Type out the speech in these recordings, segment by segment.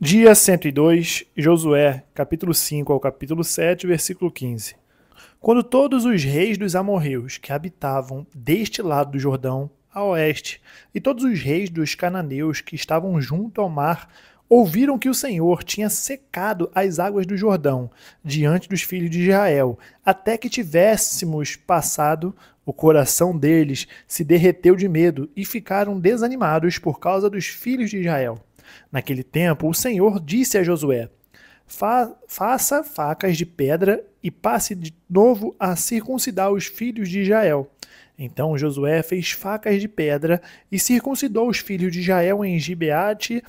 Dia 102, Josué, capítulo 5 ao capítulo 7, versículo 15. Quando todos os reis dos amorreus que habitavam deste lado do Jordão, a oeste, e todos os reis dos cananeus que estavam junto ao mar, ouviram que o Senhor tinha secado as águas do Jordão diante dos filhos de Israel, até que tivéssemos passado, o coração deles se derreteu de medo e ficaram desanimados por causa dos filhos de Israel. Naquele tempo, o Senhor disse a Josué: faça facas de pedra e passe de novo a circuncidar os filhos de Israel. Então Josué fez facas de pedra e circuncidou os filhos de Israel em Gibeate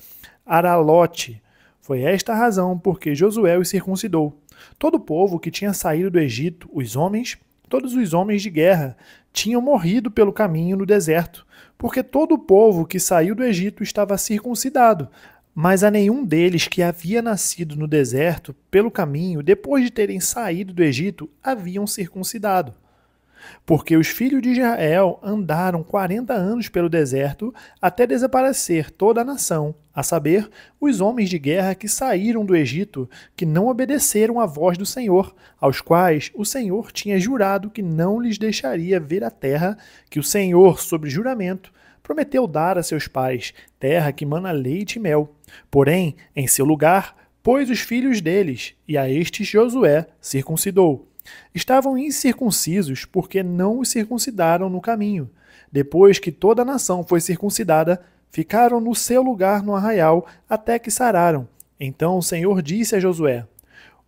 Aralote. Foi esta a razão porque Josué os circuncidou. Todo o povo que tinha saído do Egito, todos os homens de guerra, tinham morrido pelo caminho no deserto, porque todo o povo que saiu do Egito estava circuncidado, mas a nenhum deles que havia nascido no deserto, pelo caminho, depois de terem saído do Egito, haviam circuncidado. Porque os filhos de Israel andaram 40 anos pelo deserto até desaparecer toda a nação, a saber, os homens de guerra que saíram do Egito, que não obedeceram à voz do Senhor, aos quais o Senhor tinha jurado que não lhes deixaria ver a terra que o Senhor, sob juramento, prometeu dar a seus pais, terra que mana leite e mel. Porém, em seu lugar, pôs os filhos deles, e a estes Josué circuncidou. Estavam incircuncisos porque não os circuncidaram no caminho. Depois que toda a nação foi circuncidada, ficaram no seu lugar no arraial até que sararam. Então o Senhor disse a Josué: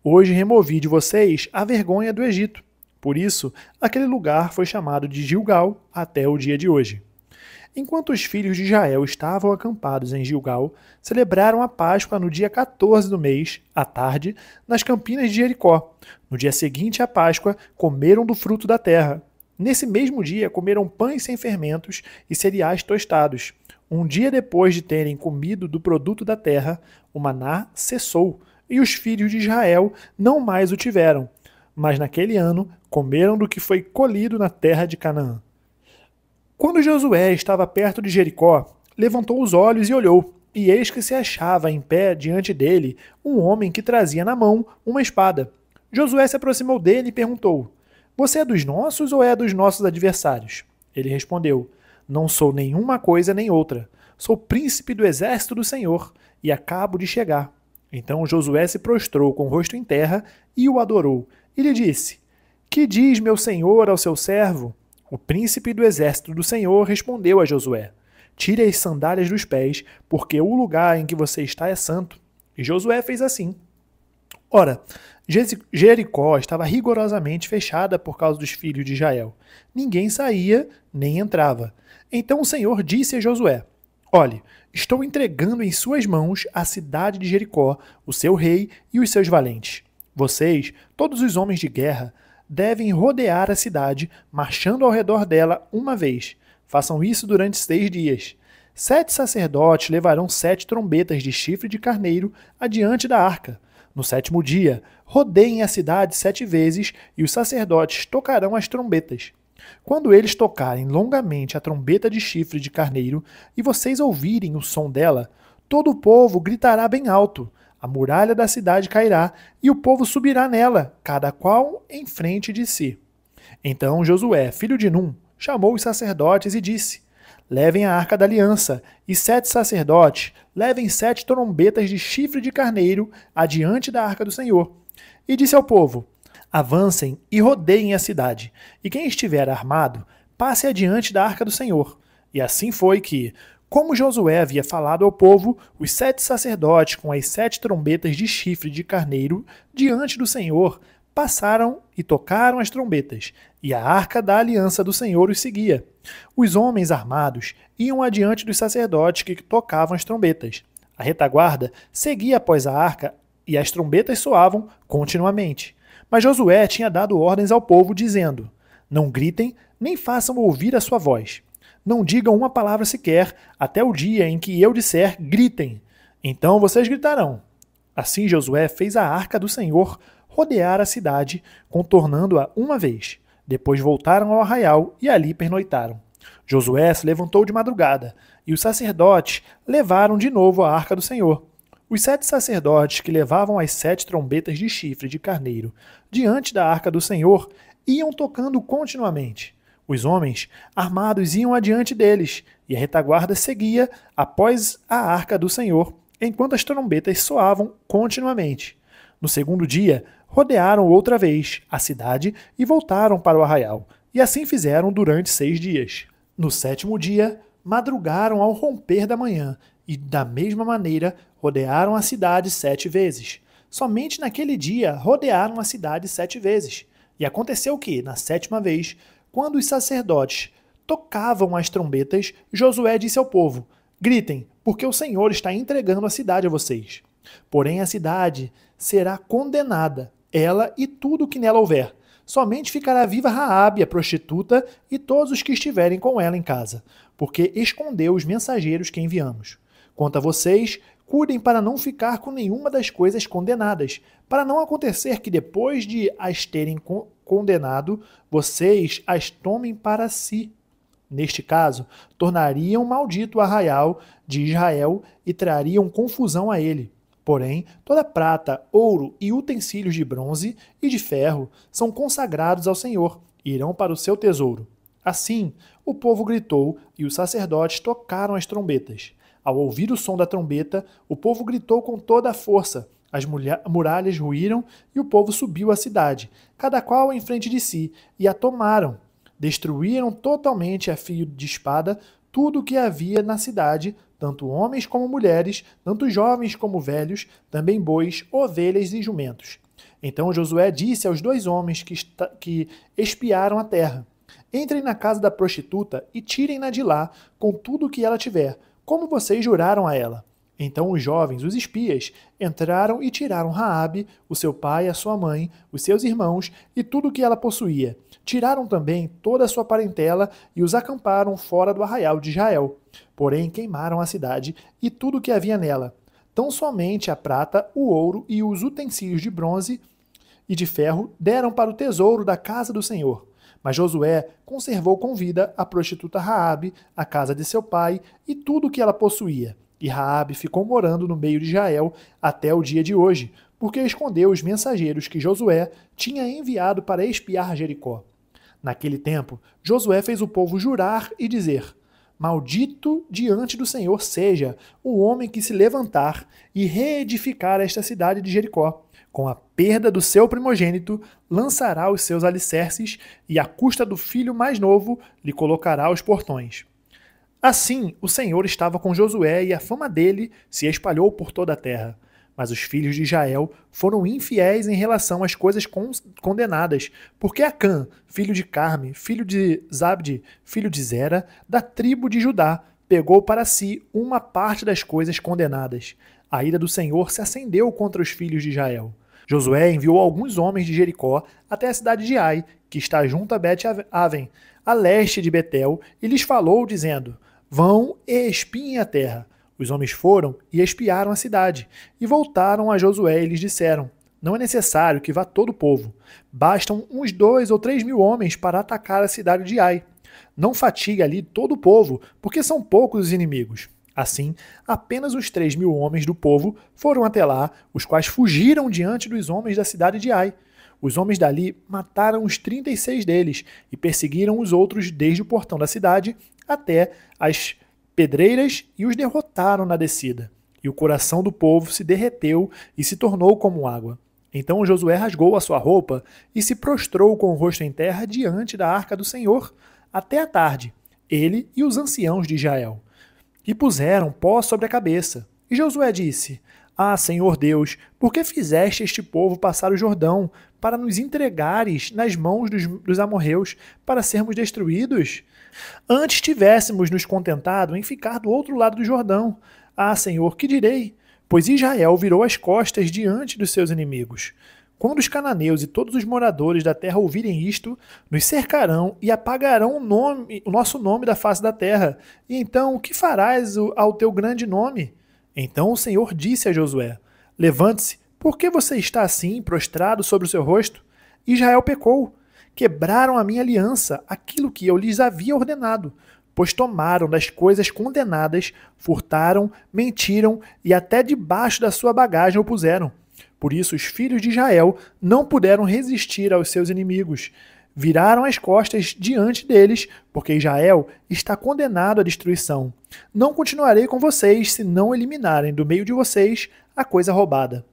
Hoje removi de vocês a vergonha do Egito. Por isso, aquele lugar foi chamado de Gilgal até o dia de hoje. Enquanto os filhos de Israel estavam acampados em Gilgal, celebraram a Páscoa no dia 14 do mês, à tarde, nas campinas de Jericó. No dia seguinte à Páscoa, comeram do fruto da terra. Nesse mesmo dia, comeram pães sem fermentos e cereais tostados. Um dia depois de terem comido do produto da terra, o maná cessou, e os filhos de Israel não mais o tiveram. Mas naquele ano, comeram do que foi colhido na terra de Canaã. Quando Josué estava perto de Jericó, levantou os olhos e olhou, e eis que se achava em pé diante dele um homem que trazia na mão uma espada. Josué se aproximou dele e perguntou: Você é dos nossos ou é dos nossos adversários? Ele respondeu: Não sou nenhuma coisa nem outra. Sou príncipe do exército do Senhor e acabo de chegar. Então Josué se prostrou com o rosto em terra e o adorou, e lhe disse: Que diz meu senhor ao seu servo? O príncipe do exército do Senhor respondeu a Josué: Tire as sandálias dos pés, porque o lugar em que você está é santo. E Josué fez assim. Ora, Jericó estava rigorosamente fechada por causa dos filhos de Israel. Ninguém saía nem entrava. Então o Senhor disse a Josué: Olhe, estou entregando em suas mãos a cidade de Jericó, o seu rei e os seus valentes. Vocês, todos os homens de guerra, devem rodear a cidade, marchando ao redor dela uma vez. Façam isso durante 6 dias. 7 sacerdotes levarão 7 trombetas de chifre de carneiro adiante da arca. No 7º dia, rodeiem a cidade 7 vezes e os sacerdotes tocarão as trombetas. Quando eles tocarem longamente a trombeta de chifre de carneiro e vocês ouvirem o som dela, todo o povo gritará bem alto. A muralha da cidade cairá e o povo subirá nela, cada qual em frente de si. Então Josué, filho de Num, chamou os sacerdotes e disse: Levem a arca da aliança, e 7 sacerdotes levem 7 trombetas de chifre de carneiro adiante da arca do Senhor. E disse ao povo: Avancem e rodeiem a cidade, e quem estiver armado, passe adiante da arca do Senhor. E assim foi que, como Josué havia falado ao povo, os 7 sacerdotes com as 7 trombetas de chifre de carneiro diante do Senhor passaram e tocaram as trombetas, e a arca da aliança do Senhor os seguia. Os homens armados iam adiante dos sacerdotes que tocavam as trombetas. A retaguarda seguia após a arca e as trombetas soavam continuamente. Mas Josué tinha dado ordens ao povo, dizendo: Não gritem, nem façam ouvir a sua voz. Não digam uma palavra sequer, até o dia em que eu disser, gritem. Então vocês gritarão. Assim Josué fez a arca do Senhor rodear a cidade, contornando-a uma vez. Depois voltaram ao arraial e ali pernoitaram. Josué se levantou de madrugada, e os sacerdotes levaram de novo a arca do Senhor. Os 7 sacerdotes que levavam as 7 trombetas de chifre de carneiro diante da arca do Senhor iam tocando continuamente. Os homens armados iam adiante deles, e a retaguarda seguia após a arca do Senhor, enquanto as trombetas soavam continuamente. No segundo dia, rodearam outra vez a cidade e voltaram para o arraial, e assim fizeram durante 6 dias. No 7º dia, madrugaram ao romper da manhã, e da mesma maneira rodearam a cidade 7 vezes. Somente naquele dia rodearam a cidade 7 vezes. E aconteceu que, na 7ª vez, quando os sacerdotes tocavam as trombetas, Josué disse ao povo: gritem, porque o Senhor está entregando a cidade a vocês. Porém a cidade será condenada, ela e tudo que nela houver. Somente ficará viva Raabe, a prostituta, e todos os que estiverem com ela em casa, porque escondeu os mensageiros que enviamos. Quanto a vocês, cuidem para não ficar com nenhuma das coisas condenadas, para não acontecer que depois de as terem condenado, vocês as tomem para si. Neste caso, tornariam maldito o arraial de Israel e trariam confusão a ele. Porém, toda prata, ouro e utensílios de bronze e de ferro são consagrados ao Senhor e irão para o seu tesouro. Assim, o povo gritou e os sacerdotes tocaram as trombetas. Ao ouvir o som da trombeta, o povo gritou com toda a força. As muralhas ruíram e o povo subiu à cidade, cada qual em frente de si, e a tomaram. Destruíram totalmente a fio de espada tudo o que havia na cidade, tanto homens como mulheres, tanto jovens como velhos, também bois, ovelhas e jumentos. Então Josué disse aos 2 homens que espiaram a terra: entrem na casa da prostituta e tirem-na de lá com tudo o que ela tiver, como vocês juraram a ela. Então os jovens, os espias, entraram e tiraram Raabe, o seu pai, a sua mãe, os seus irmãos e tudo o que ela possuía. Tiraram também toda a sua parentela e os acamparam fora do arraial de Israel. Porém queimaram a cidade e tudo o que havia nela. Tão somente a prata, o ouro e os utensílios de bronze e de ferro deram para o tesouro da casa do Senhor. Mas Josué conservou com vida a prostituta Raabe, a casa de seu pai e tudo o que ela possuía. E Raabe ficou morando no meio de Israel até o dia de hoje, porque escondeu os mensageiros que Josué tinha enviado para espiar Jericó. Naquele tempo, Josué fez o povo jurar e dizer: maldito diante do Senhor seja o homem que se levantar e reedificar esta cidade de Jericó. Com a perda do seu primogênito, lançará os seus alicerces e, à custa do filho mais novo, lhe colocará os portões. Assim, o Senhor estava com Josué e a fama dele se espalhou por toda a terra. Mas os filhos de Israel foram infiéis em relação às coisas condenadas, porque Acã, filho de Carme, filho de Zabde, filho de Zera, da tribo de Judá, pegou para si uma parte das coisas condenadas. A ira do Senhor se acendeu contra os filhos de Israel. Josué enviou alguns homens de Jericó até a cidade de Ai, que está junto a Bet-Aven, a leste de Betel, e lhes falou, dizendo: vão e espiem a terra. Os homens foram e espiaram a cidade, e voltaram a Josué e lhes disseram: não é necessário que vá todo o povo. Bastam uns 2 ou 3 mil homens para atacar a cidade de Ai. Não fatigue ali todo o povo, porque são poucos os inimigos. Assim, apenas os 3 mil homens do povo foram até lá, os quais fugiram diante dos homens da cidade de Ai. Os homens dali mataram os 36 deles e perseguiram os outros desde o portão da cidade até as pedreiras e os derrotaram na descida. E o coração do povo se derreteu e se tornou como água. Então Josué rasgou a sua roupa e se prostrou com o rosto em terra diante da arca do Senhor até a tarde, ele e os anciãos de Israel. E puseram pó sobre a cabeça. E Josué disse: ah, Senhor Deus, por que fizeste este povo passar o Jordão, para nos entregares nas mãos dos amorreus, para sermos destruídos? Antes tivéssemos nos contentado em ficar do outro lado do Jordão. Ah, Senhor, que direi? Pois Israel virou as costas diante dos seus inimigos. Quando os cananeus e todos os moradores da terra ouvirem isto, nos cercarão e apagarão o nosso nome da face da terra. E então, o que farás ao teu grande nome? Então o Senhor disse a Josué: levante-se, por que você está assim, prostrado sobre o seu rosto? Israel pecou. Quebraram a minha aliança, aquilo que eu lhes havia ordenado. pois tomaram das coisas condenadas, furtaram, mentiram e até debaixo da sua bagagem o puseram. Por isso os filhos de Israel não puderam resistir aos seus inimigos. Viraram as costas diante deles, porque Israel está condenado à destruição. Não continuarei com vocês se não eliminarem do meio de vocês a coisa roubada.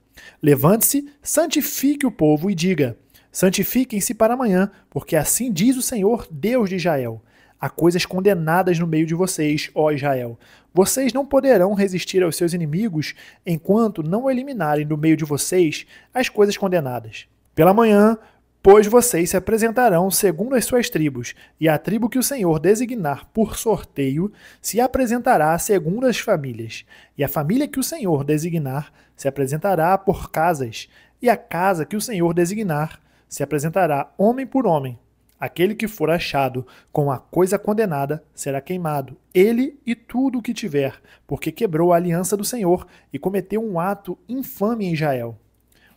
Levante-se, santifique o povo e diga: santifiquem-se para amanhã, porque assim diz o Senhor, Deus de Israel. Há coisas condenadas no meio de vocês, ó Israel. Vocês não poderão resistir aos seus inimigos enquanto não eliminarem do meio de vocês as coisas condenadas. Pela manhã, pois vocês se apresentarão segundo as suas tribos, e a tribo que o Senhor designar por sorteio se apresentará segundo as famílias, e a família que o Senhor designar se apresentará por casas, e a casa que o Senhor designar se apresentará homem por homem. Aquele que for achado com a coisa condenada será queimado, ele e tudo o que tiver, porque quebrou a aliança do Senhor e cometeu um ato infame em Israel.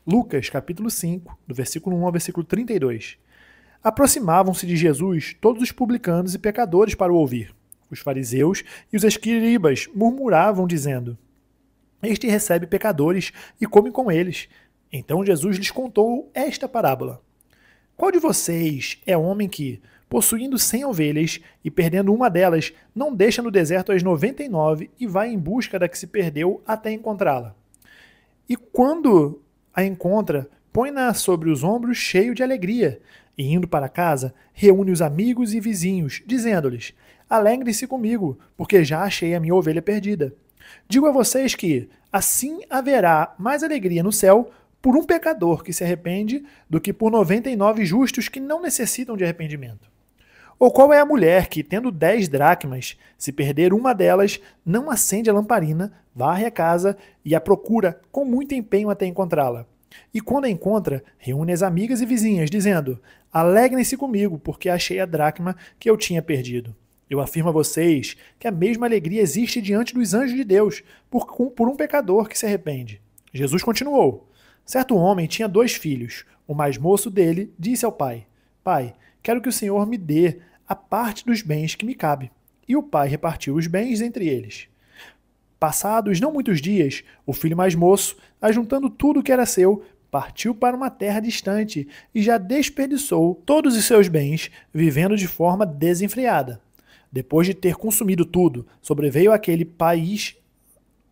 Lucas, capítulo 5, do versículo 1 ao versículo 32. Aproximavam-se de Jesus todos os publicanos e pecadores para o ouvir. Os fariseus e os escribas murmuravam, dizendo: Este recebe pecadores e come com eles. Então Jesus lhes contou esta parábola. Qual de vocês é homem que, possuindo 100 ovelhas e perdendo uma delas, não deixa no deserto as 99 e vai em busca da que se perdeu até encontrá-la? E quando a encontra, põe-na sobre os ombros cheio de alegria, e indo para casa, reúne os amigos e vizinhos, dizendo-lhes: Alegrem-se comigo, porque já achei a minha ovelha perdida. Digo a vocês que, assim haverá mais alegria no céu por um pecador que se arrepende do que por 99 justos que não necessitam de arrependimento. Ou qual é a mulher que, tendo 10 dracmas, se perder uma delas, não acende a lamparina, varre a casa e a procura com muito empenho até encontrá-la? E quando a encontra, reúne as amigas e vizinhas, dizendo: Alegrem-se comigo, porque achei a dracma que eu tinha perdido. Eu afirmo a vocês que a mesma alegria existe diante dos anjos de Deus por um pecador que se arrepende. Jesus continuou: Certo homem tinha 2 filhos. O mais moço dele disse ao pai: Pai, quero que o Senhor me dê a parte dos bens que me cabe. E o pai repartiu os bens entre eles. Passados não muitos dias, o filho mais moço, ajuntando tudo o que era seu, partiu para uma terra distante e já desperdiçou todos os seus bens, vivendo de forma desenfreada. Depois de ter consumido tudo, sobreveio àquele país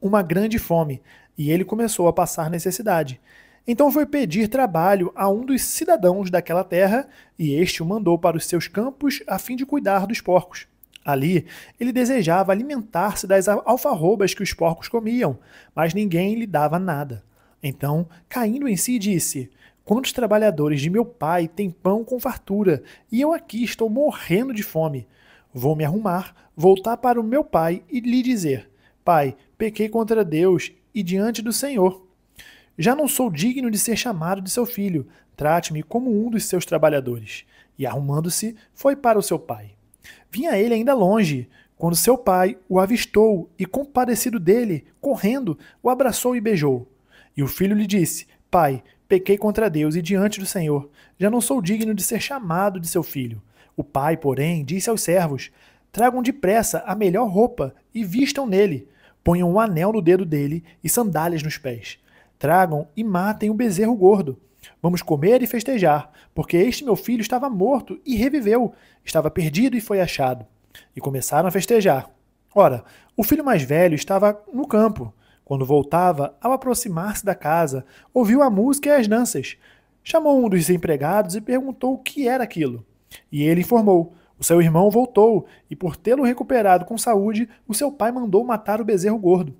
uma grande fome, e ele começou a passar necessidade. Então foi pedir trabalho a um dos cidadãos daquela terra, e este o mandou para os seus campos a fim de cuidar dos porcos. Ali, ele desejava alimentar-se das alfarrobas que os porcos comiam, mas ninguém lhe dava nada. Então, caindo em si, disse: Quantos trabalhadores de meu pai têm pão com fartura, e eu aqui estou morrendo de fome? Vou me arrumar, voltar para o meu pai e lhe dizer: Pai, pequei contra Deus e diante do Senhor. Já não sou digno de ser chamado de seu filho. Trate-me como um dos seus trabalhadores. E arrumando-se, foi para o seu pai. Vinha ele ainda longe, quando seu pai o avistou e, compadecido dele, correndo, o abraçou e beijou. E o filho lhe disse: Pai, pequei contra Deus e diante do Senhor. Já não sou digno de ser chamado de seu filho. O pai, porém, disse aos servos: Tragam depressa a melhor roupa e vistam nele. Ponham um anel no dedo dele e sandálias nos pés. Tragam e matem o bezerro gordo. Vamos comer e festejar, porque este meu filho estava morto e reviveu, estava perdido e foi achado. E começaram a festejar. Ora, o filho mais velho estava no campo. Quando voltava, ao aproximar-se da casa, ouviu a música e as danças. Chamou um dos empregados e perguntou o que era aquilo. E ele informou: o seu irmão voltou, e por tê-lo recuperado com saúde, o seu pai mandou matar o bezerro gordo.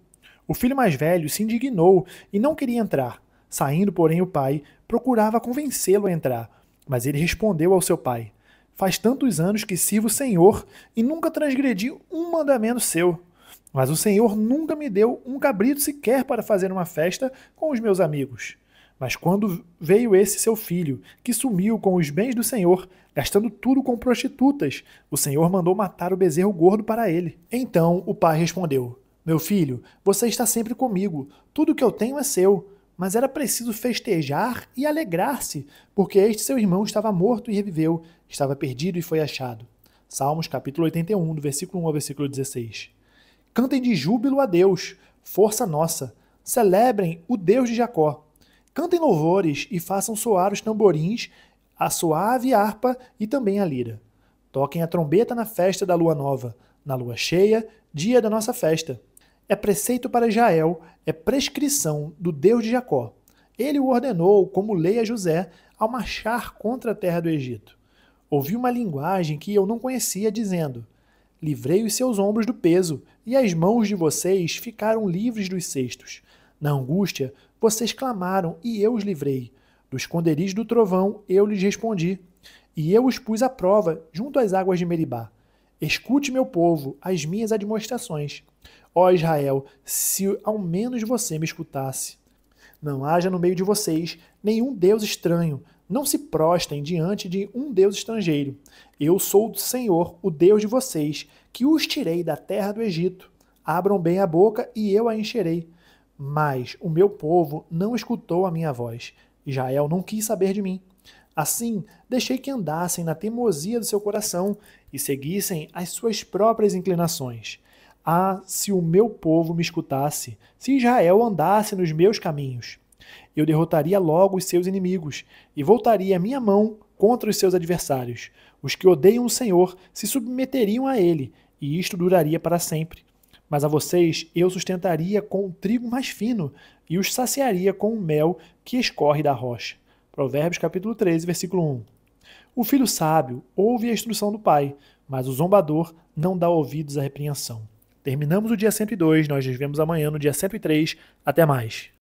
O filho mais velho se indignou e não queria entrar. Saindo, porém, o pai procurava convencê-lo a entrar. Mas ele respondeu ao seu pai: Faz tantos anos que sirvo o Senhor e nunca transgredi um mandamento seu. Mas o Senhor nunca me deu um cabrito sequer para fazer uma festa com os meus amigos. Mas quando veio esse seu filho, que sumiu com os bens do Senhor, gastando tudo com prostitutas, o Senhor mandou matar o bezerro gordo para ele. Então o pai respondeu: Meu filho, você está sempre comigo, tudo que eu tenho é seu. Mas era preciso festejar e alegrar-se, porque este seu irmão estava morto e reviveu, estava perdido e foi achado. Salmos capítulo 81, do versículo 1 ao versículo 16. Cantem de júbilo a Deus, força nossa. Celebrem o Deus de Jacó. Cantem louvores e façam soar os tamborins, a suave harpa e também a lira. Toquem a trombeta na festa da lua nova, na lua cheia, dia da nossa festa. É preceito para Israel, é prescrição do Deus de Jacó. Ele o ordenou como lei a José ao marchar contra a terra do Egito. Ouvi uma linguagem que eu não conhecia, dizendo: livrei os seus ombros do peso, e as mãos de vocês ficaram livres dos cestos. Na angústia, vocês clamaram, e eu os livrei. Do esconderijo do trovão, eu lhes respondi. E eu os pus à prova, junto às águas de Meribá. Escute, meu povo, as minhas admoestações. Ó Israel, se ao menos você me escutasse. Não haja no meio de vocês nenhum deus estranho. Não se prostrem diante de um deus estrangeiro. Eu sou o Senhor, o Deus de vocês, que os tirei da terra do Egito. Abram bem a boca e eu a encherei. Mas o meu povo não escutou a minha voz. Israel não quis saber de mim. Assim, deixei que andassem na teimosia do seu coração e seguissem as suas próprias inclinações. Ah, se o meu povo me escutasse, se Israel andasse nos meus caminhos. Eu derrotaria logo os seus inimigos e voltaria a minha mão contra os seus adversários. Os que odeiam o Senhor se submeteriam a ele, e isto duraria para sempre. Mas a vocês eu sustentaria com o trigo mais fino e os saciaria com o mel que escorre da rocha. Provérbios capítulo 13, versículo 1. O filho sábio ouve a instrução do pai, mas o zombador não dá ouvidos à repreensão. Terminamos o dia 102, nós nos vemos amanhã no dia 103. Até mais.